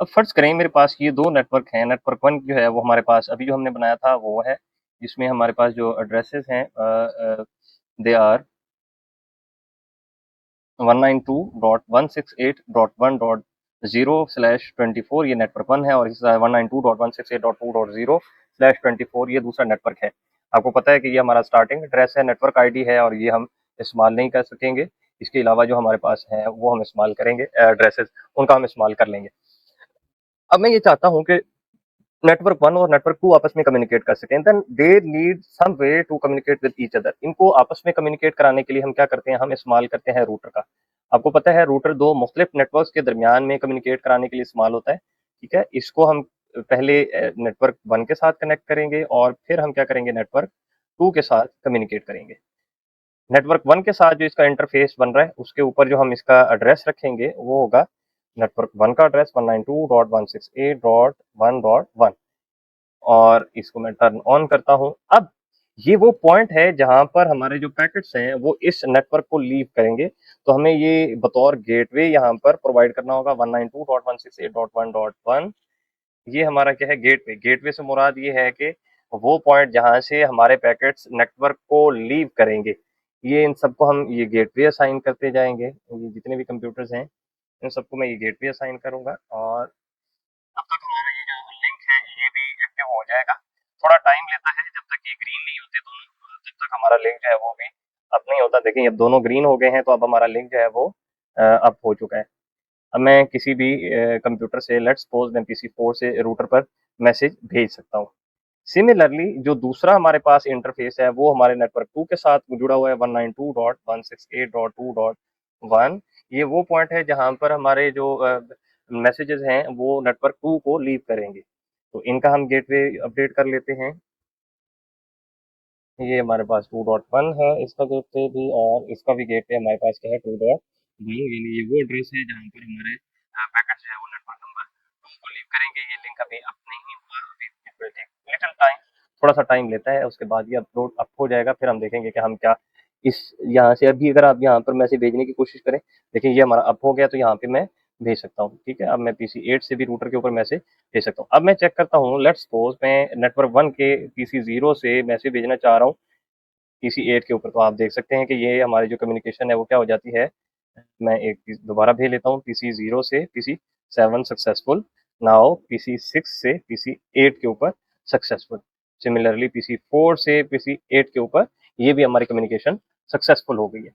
अब फर्ज करें मेरे पास ये दो नेटवर्क हैं। नेटवर्क वन जो है वो हमारे पास अभी जो हमने बनाया था वो है, जिसमें हमारे पास जो एड्रेसेस हैं दे आर 192.168.1.0/24 ये नेटवर्क वन है, और इस 192.168.2.0/24 ये दूसरा नेटवर्क है। आपको पता है कि ये हमारा स्टार्टिंग एड्रेस है, नेटवर्क आईडी है, और ये हम इस्तेमाल नहीं कर सकेंगे। इसके अलावा जो हमारे पास है वो हम इस्तेमाल करेंगे, एड्रेसेस उनका हम इस्तेमाल कर लेंगे। अब मैं ये चाहता हूँ कि नेटवर्क वन और नेटवर्क टू आपस में कम्युनिकेट कर सकें, then they need some way to communicate with each other. इनको आपस में कम्युनिकेट कराने के लिए हम क्या करते हैं, हम इस्तेमाल करते हैं रूटर का। आपको पता है रूटर दो मुख्तलिफ नेटवर्क्स के दरमियान में कम्युनिकेट कराने के लिए इस्तेमाल होता है। ठीक है, इसको हम पहले नेटवर्क वन के साथ कनेक्ट करेंगे और फिर हम क्या करेंगे, नेटवर्क टू के साथ कम्युनिकेट करेंगे। नेटवर्क वन के साथ जो इसका इंटरफेस बन रहा है उसके ऊपर जो हम इसका एड्रेस रखेंगे वो होगा नेटवर्क वन का एड्रेस 192.168.1.1, और इसको मैं टर्न ऑन करता हूं। अब ये वो पॉइंट है जहां पर हमारे जो पैकेट्स हैं वो इस नेटवर्क को लीव करेंगे, तो हमें ये बतौर गेटवे यहाँ पर प्रोवाइड करना होगा 192.168.1.1। ये हमारा क्या है, गेटवे। गेटवे से मुराद ये है कि वो पॉइंट जहां से हमारे पैकेट्स नेटवर्क को लीव करेंगे, ये इन सबको हम ये गेटवे असाइन करते जाएंगे। ये जितने भी कंप्यूटर्स हैं इन सबको मैं ये गेटवे असाइन करूंगा, और तब तक हमारा ये जो लिंक है ये भी एक्टिव हो जाएगा। थोड़ा टाइम लेता है, जब तक ये ग्रीन नहीं होते दोनों, तब तक हमारा लिंक जो है वो भी अप नहीं होता। देखिए अब दोनों ग्रीन हो गए हैं, तो अब हमारा लिंक जो है वो अप हो चुका है। अब मैं किसी भी कंप्यूटर से, लेट्स सपोज मैं पीसी 4 से रूटर पर मैसेज भेज सकता हूँ। सिमिलरली जो दूसरा हमारे पास इंटरफेस है वो हमारे नेटवर्क 2 के साथ जुड़ा हुआ है 192.168.2.1। ये वो पॉइंट है जहां पर हमारे जो मैसेजेस हैं वो नेटवर्क 2 को लीव करेंगे, तो इनका हम गेटवे अपडेट कर लेते हैं। ये हमारे पास 2.1 है इसका गेटवे भी, और इसका भी गेटवे हमारे पास क्या है 2.1, यानी ये वो एड्रेस है जहाँ पर हमारे पैकेट जो है वो नेटवर्क नंबर 2 को लीव करेंगे। ये लिंक अभी अप नहीं हुआ, अभी it will take little time, थोड़ा सा टाइम लेता है। उसके बाद ये अपलोड अप हो जाएगा, फिर हम देखेंगे कि हम क्या इस यहाँ से, अभी अगर आप यहाँ पर मैसेज भेजने की कोशिश करें, देखिए ये हमारा अप हो गया, तो यहाँ पे मैं भेज सकता हूँ। ठीक है, अब मैं पीसी 8 से भी रूटर के ऊपर मैसेज भेज सकता हूँ। अब मैं चेक करता हूँ, लेट्स सपोज मैं नेटवर्क 1 के पीसी 0 से मैसेज भेजना चाह रहा हूँ पीसी 8 के ऊपर, तो आप देख सकते हैं कि ये हमारी जो कम्युनिकेशन है वो क्या हो जाती है। मैं एक चीज दोबारा भेज लेता हूँ, पीसी 0 से पीसी 7 सक्सेसफुल, नाउ पीसी 6 से पीसी 8 के ऊपर सक्सेसफुल। सिमिलरली पीसी 4 से पीसी 8 के ऊपर ये भी हमारी कम्युनिकेशन सक्सेसफुल हो गई है।